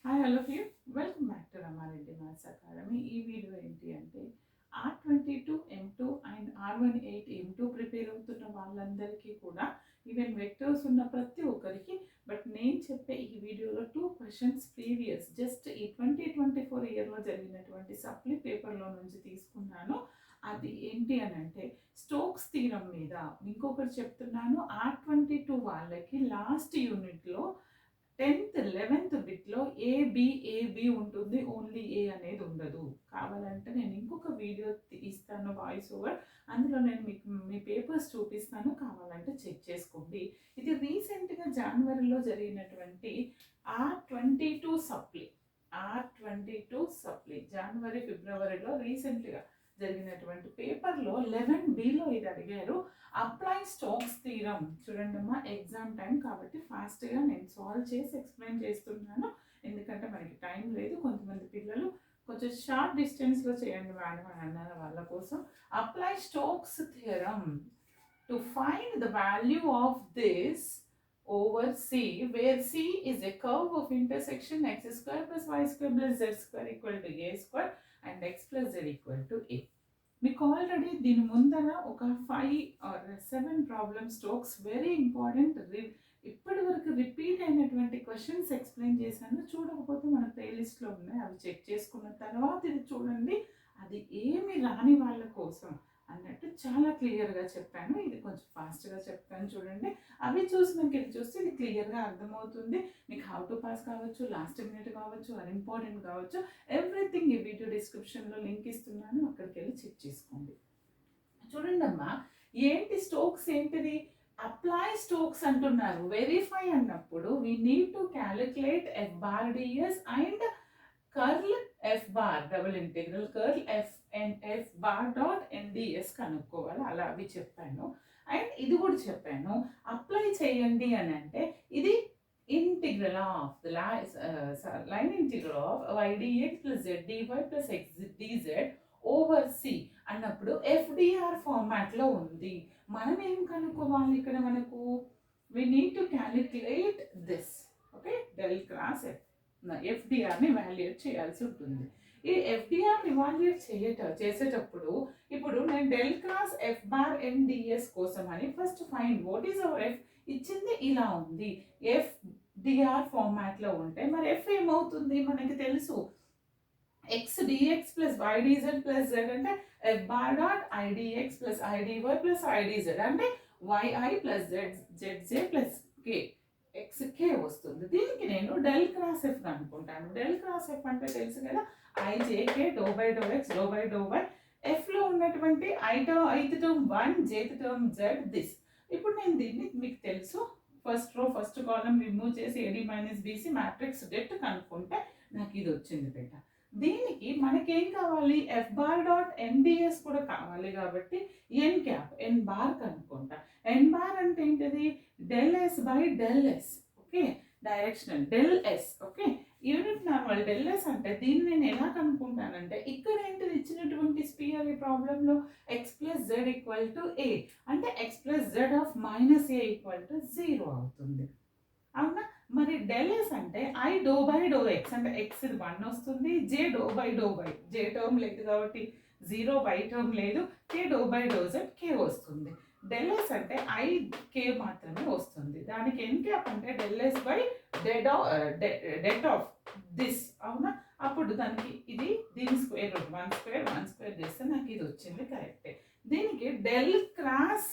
Hi all of you, welcome back to Rama Reddy maths academy. ఈ video ఏంటి అంటే R22 M2 and R18 M2 prepare అవుతున్న వాళ్ళందరికీ కూడా, ఈవెన్ వెక్టర్స్ ఉన్న ప్రతి ఒక్కరికి. బట్ నేను చెప్పే ఈ వీడియోలో 2 క్వశ్చన్స్ ప్రీవియస్ జస్ట్ ఈ 2024 ఇయర్లో జరిగినటువంటి సప్లీ పేపర్లో నుంచి తీసుకున్నాను. అది ఏంటి అని అంటే స్టోక్స్ థీరం మీద. ఇంకొకటి చెప్తున్నాను, R22 వాళ్ళకి లాస్ట్ యూనిట్లో 10th 11th బిట్లో ఏబి ఉంటుంది, ఓన్లీ ఏ అనేది ఉండదు. కావాలంటే నేను ఇంకొక వీడియో ఇస్తాను వాయిస్ ఓవర్, అందులో నేను మీకు మీ పేపర్స్ చూపిస్తాను, కావాలంటే చెక్ చేసుకోండి. ఇది రీసెంట్గా జనవరిలో జరిగినటువంటి R22 సప్లీ జనవరి ఫిబ్రవరిలో రీసెంట్గా జరిగినటువంటి పేపర్లో 11Bలో ఇది అడిగారు. Apply Stokes theorem. చూడండి అమ్మా, ఎగ్జామ్ టైం కాబట్టి ఫాస్ట్గా నేను సాల్వ్ చేసి ఎక్స్ప్లెయిన్ చేస్తున్నాను, ఎందుకంటే మనకి టైం లేదు. కొంతమంది పిల్లలు కొంచెం షార్ట్ డిస్టెన్స్లో చేయండి మేడం అని అన్నారు, వాళ్ళ కోసం. Apply Stokes theorem to find the value of this over C, where C is a curve of intersection x square plus y square plus z square equal to a square and x plus z equal to a. మీకు already దీని ముందర ఒక 5 or 7 problem Stokes very important ఇప్పటి వరకు repeat అయినటువంటి questions explain చేశాను. చూడకపోతే మన ప్లేలిస్ట్లో ఉన్నాయి, అవి చెక్ చేసుకున్న తర్వాత ఇది చూడండి. అది ఏమి రాని వాళ్ళ కోసం అన్నట్టు చాలా క్లియర్గా చెప్పాను. ఇది కొంచెం ఫాస్ట్గా చెప్తాను చూడండి. అవి చూసినాక ఇది చూస్తే ఇది క్లియర్గా అర్థమవుతుంది. మీకు హౌ టు పాస్ కావచ్చు, లాస్ట్ మినిట్ కావచ్చు, అన్ఇంపార్టెంట్ కావచ్చు, ఎవ్రీథింగ్ ఈ వీడియో డిస్క్రిప్షన్లో లింక్ ఇస్తున్నాను, అక్కడికి వెళ్ళి చెక్ చేసుకోండి. చూడండి అమ్మా, ఏంటి స్టోక్స్ ఏంటిది? అప్లై స్టోక్స్ అంటున్నారు. వెరిఫై అన్నప్పుడు we need to calculate F bar D S and curl F bar, double integral curl F and F bar dot N D S కనుక్కోవాలి. అలా అవి చెప్పాను. అండ్ ఇది కూడా చెప్పాను, అప్లై చేయండి అని అంటే ఇది integral of the line integral of Y D X plus Z D Y plus X D Z over C అన్నప్పుడు ఎఫ్డిఆర్ ఫార్మాట్లో ఉంది. మనం ఏం కనుక్కోవాలి ఇక్కడ? మనకు we need to calculate this, okay, del cross ఎఫ్డిఆర్ని వాల్యుయేట్ చేయాల్సి ఉంటుంది. ఈ ఎఫ్డిఆర్ని వాల్యుయేట్ చేసేటప్పుడు ఇప్పుడు నేను del cross F bar N D S కోసం అని first find what is our F ఇచ్చింది ఇలా ఉంది. ఎఫ్ డిఆర్ ఫార్మాట్లో ఉంటే మరి ఎఫ్ ఏమవుతుంది మనకి తెలుసు, x d x plus y d z plus z అంటే f bar dot i d x plus i d y plus i d z అంటే వైఐ ప్లస్ జెడ్జే ప్లస్ కే ఎక్స్ కే వస్తుంది. దీనికి నేను డెల్ క్రాస్ ఎఫ్ అనుకుంటాను. డెల్ క్రాస్ ఎఫ్ అంటే తెలుసు కదా, i j k do by do x do by do y. ఎఫ్లో ఉన్నటువంటి ith term 1, jth term z this. ఇప్పుడు నేను దీన్ని మీకు తెలుసు, first row first column remove చేసి AD minus BC matrix debt కనుక్కుంటే నాకు ఇది వచ్చింది బేట. దీనికి మనకేం కావాలి? ఎఫ్ బార్ డాట్ ఎన్డిఎస్ కూడా కావాలి కాబట్టి ఎన్ క్యాప్ ఎన్ బార్ కనుక్కుంటా. ఎన్ బార్ అంటే ఏంటిది? Del yes by del S, okay, directional del S, okay. Unit normal del yes అంటే దీన్ని నేను ఎలా కనుక్కుంటానంటే, ఇక్కడ ఏంటిది ఇచ్చినటువంటి స్పియర్ ఈ ప్రాబ్లంలో x plus z equal to a అంటే x plus z of minus a equal to 0 అవుతుంది, అవునా? మరి డెల్ ఎస్ అంటే i do by do x అంటే ఎక్స్ 1 వస్తుంది, j do by do y, j term లేదు కాబట్టి 0, వై టర్మ్ లేదు, k do by do z k వస్తుంది. డెల్ ఎస్ అంటే ఐ కే మాత్రమే వస్తుంది. దానికి ఎన్ క్యాప్ అంటే del yes by det of this, అవునా? అప్పుడు దానికి ఇది దీని స్క్వేర్ రూట్ 1 స్క్వేర్ చేస్తే నాకు ఇది వచ్చింది, కరెక్టే. దీనికి del cross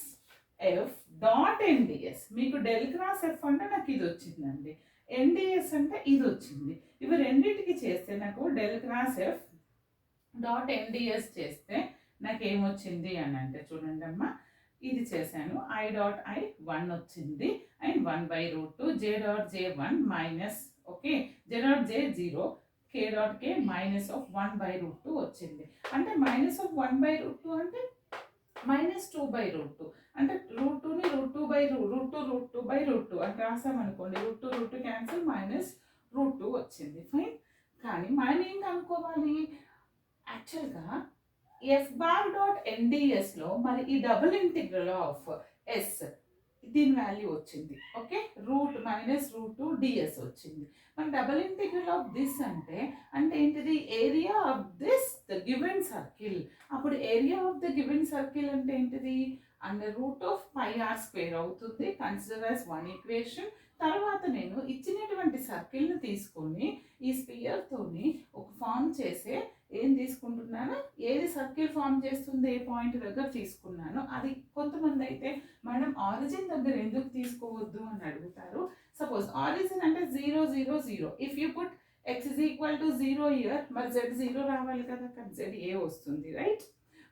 F dot N D S, మీకు డెల్ క్రాస్ ఎఫ్ అంటే నాకు ఇది వచ్చిందండి, ఎన్డిఎస్ అంటే ఇది వచ్చింది. ఇవి రెండింటికి చేస్తే నాకు del cross F dot N D S చేస్తే నాకు ఏమొచ్చింది అని అంటే చూడండి అమ్మా, ఇది చేశాను. ఐ డాట్ ఐ 1 వచ్చింది and 1/√2, j dot j 1 minus, okay, j dot j 0, K dot K minus of 1/√2 వచ్చింది. అంటే మైనస్ ఆఫ్ 1/√2 అంటే మైనస్ 2/√2 అంటే √2ని √2/√2 అని రాసామనుకోండి, √2 క్యాన్సిల్ మైనస్ √2 వచ్చింది, ఫైన్. కానీ మనం ఏం కనుక్కోవాలి? యాక్చువల్గా ఎఫ్ బార్ డాట్ ఎన్డిఎస్లో మరి ఈ డబుల్ ఇంటిగ్రల్ ఆఫ్ ఎస్ దీని వాల్యూ వచ్చింది. Okay, route minus root 2 ds వచ్చింది. మన డబుల్ ఇంటిగ్రల్ ఆఫ్ దిస్ అంటే ఏంటిది? Area of this the given circle. అప్పుడు area of the given circle అంటే ఏంటిది? Under root of pi r square అవుతుంది. Consider as one equation. తర్వాత నేను ఇచ్చినటువంటి సర్కిల్ని తీసుకొని ఈ స్పియర్తోని ఒక ఫామ్ చేసే ఏం తీసుకుంటున్నాను, ఏది సర్కిల్ ఫామ్ చేస్తుంది ఏ పాయింట్ దగ్గర తీసుకున్నాను. అది కొంతమంది అయితే మేడం ఆరిజిన్ దగ్గర ఎందుకు తీసుకోవద్దు అని అడుగుతారు. సపోజ్ ఆరిజిన్ అంటే 0 0 0. If you put x is equal to 0 year, మరి z 0 రావాలి కదా, కానీ z a వస్తుంది, రైట్?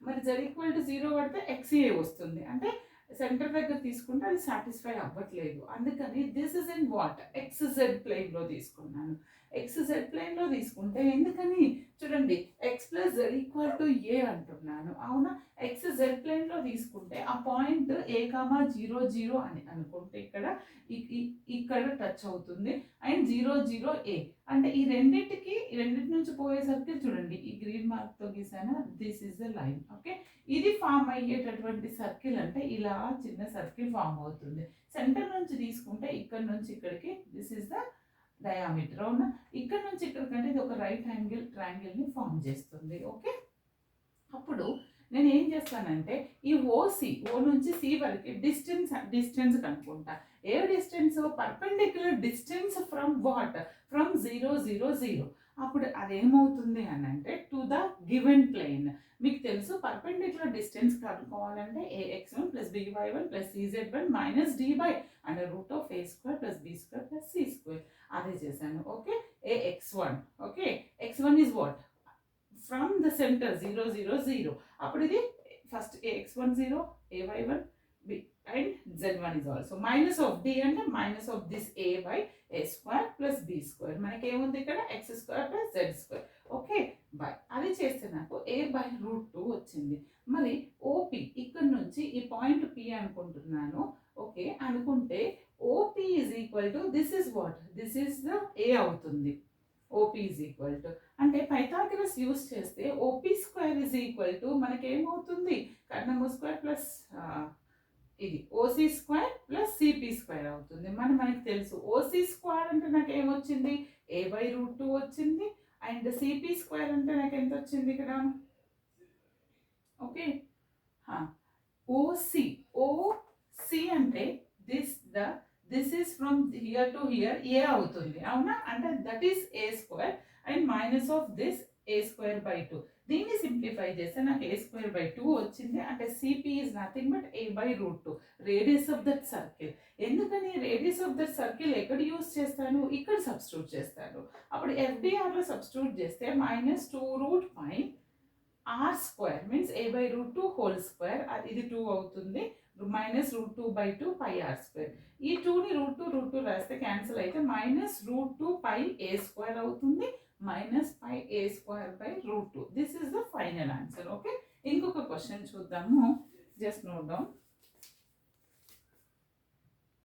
మరి z ఈక్వల్ టు 0 పడితే x a వస్తుంది. అంటే సెంటర్ దగ్గర తీసుకుంటే అది సాటిస్ఫై అవ్వట్లేదు. అందుకని this is in what, XZ ప్లేన్లో తీసుకున్నాను. XZ ప్లేన్లో తీసుకుంటే ఎందుకని చూడండి, x plus z equal to a అంటున్నాను, అవునా? XZ ప్లేన్లో తీసుకుంటే ఆ పాయింట్ a,0 0 అని అనుకుంటే ఇక్కడ టచ్ అవుతుంది. అండ్ 0 0 a అంటే ఈ రెండింటి నుంచి పోయే సర్కిల్ చూడండి, ఈ గ్రీన్ మార్క్తో గీసాను, this is the line. Okay, ఇది ఫామ్ అయ్యేటటువంటి సర్కిల్ అంటే ఇలా చిన్న సర్కిల్ ఫామ్ అవుతుంది. సెంటర్ నుంచి తీసుకుంటే ఇక్కడ నుంచి ఇక్కడికి దిస్ ఇస్ ద డయామీటర్, అవునా? ఇక్కడ నుంచి ఇక్కడికంటే ఇది ఒక రైట్ యాంగిల్ ట్రయాంగిల్ని ఫామ్ చేస్తుంది. ఓకే, అప్పుడు నేను ఏం చేస్తానంటే ఈ ఓ నుంచి సి వరకు డిస్టెన్స్ కనుక్కుంటా. ఏ డిస్టెన్స్? Perpendicular distance from what, from 0 0 0. అప్పుడు అదేమవుతుంది అని అంటే టు ద గివెన్ ప్లేన్. మీకు తెలుసు పర్పెండిక్యులర్ డిస్టెన్స్ కనుక్కోవాలంటే ax1 plus by1 plus cz1 minus d by under root of a square plus b square plus c square. అదే చేశాను. Okay, ax1. Okay, x1 is what, from the centre 0 0 0. అప్పుడు ఇది first ax1 0, ay1 b and z1 is also minus of d అంటే minus of this a by a square plus b square. మనకి ఏముంది ఇక్కడ x square plus z square. Okay, by అది చేస్తే నాకు a by root 2 వచ్చింది. మరి OP ఇక్కడ నుంచి ఈ పాయింట్ P అనుకుంటున్నాను. ఓకే, అనుకుంటే OP is equal to this is what, this is the a అవుతుంది. OP ఈజ్ ఈక్వల్ టు అంటే పైథాగరస్ యూస్ చేస్తే OP square is equal to మనకి ఏమవుతుంది, కర్ణము స్క్వేర్ ప్లస్ ఇది OC square plus CP square అవుతుంది. మనకి తెలుసు OC స్క్వేర్ అంటే నాకు ఏమొచ్చింది, a బై రూట్ 2 వచ్చింది. అండ్ CP స్క్వేర్ అంటే నాకు ఎంత వచ్చింది ఇక్కడ? ఓకే, OC అంటే this is from here to here a అవుతుంది, అవునా? అంటే that is a square and minus of this a square by 2. దీన్ని సింప్లిఫై చేస్తే నాకు a స్క్వేర్ బై 2 వచ్చింది. అంటే CP is nothing but a by root 2, radius of that circle. ఎందుకని radius of that circle ఎక్కడ యూస్ చేస్తాను, ఇక్కడ substitute చేస్తాను. అప్పుడు FDRలో సబ్స్టిట్యూట్ చేస్తే minus 2 root pi r square means a by root 2 whole square, ఇది 2 అవుతుంది. Minus root 2 by 2 pi r square. ఈ 2ని రూట్ 2 రాస్తే క్యాన్సిల్ అయితే minus root 2 pi a square అవుతుంది, minus pi a square by root 2. This is the final answer. Okay, ఇంకొక question చూద్దాము. Just note down.